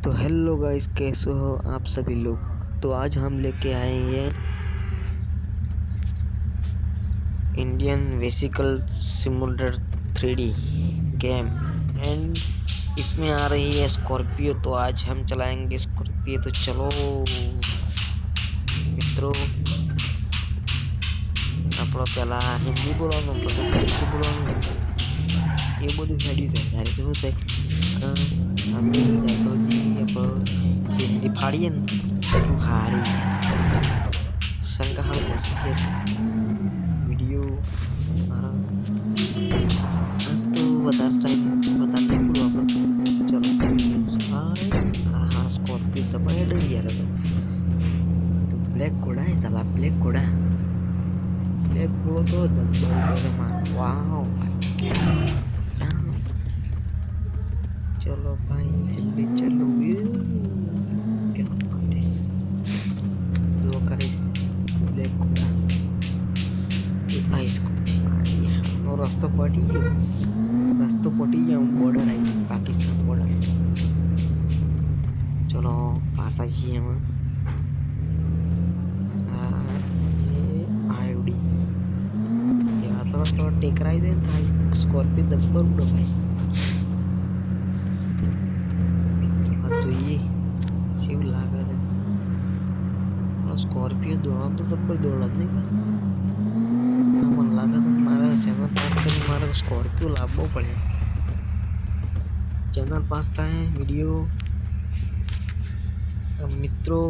तो hello guys, कैसे हो आप सभी लोग। तो आज हम लेके आए हैं Indian vesicle simulator 3D game and इसमें आ रही है स्कॉर्पियो। तो आज हम चलाएंगे स्कॉर्पियो। तो चलो मित्रों, આપણો પહેલા હિન્દી બોલવાનું પછી ગુજરાતી બોલવાનું એ બધું સાઈડ છે. ત્યારે કેવું છે આપણે જાતો આપણે હિન્દી ફાડીએ ને એટલું સારું. શંકા હાલ પછી વિડીયો મારા તો વધારે ટાઈમ નહીં બોલવા પડતો. ચલો હા સ્કોર્પિયો દબાઈ ડર યાર. તો બ્લેક ઘોડા है साला, ब्लैक घोड़ा तो वाओ. चलो भाई जल्दी चलो. क्या बात है, जो करे ब्लैक घोड़ा भाई इसको और रास्ता पटी गया बॉर्डर आई पाकिस्तान बॉर्डर. चलो पास आइए हम तो टेकराई दे था स्कॉर्पियो जब्बर उड़ो भाई. हाँ જોઈએ શિવ લાગે છે સ્કોર્પિયો દોડવા તો જબ્બર દોડે નહીં. મને લાગે છે મારે ચેનલ પાસ કરી મારે સ્કોર્પિયો લાવવો પડે. ચેનલ પાસ થાય વિડીયો મિત્રો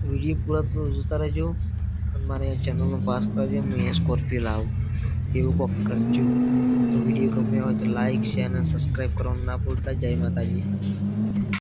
વિડીયો પૂરા તો જોતા રહેજો. મારે ચેનલનો પાસ કરજો, હું સ્કોર્પિયો લાવું એવું કોક કરજો. તો વિડીયો ગમ્યો હોય તો લાઈક શેર અને સબસ્ક્રાઈબ કરવાનું ના ભૂલતા. જય માતાજી.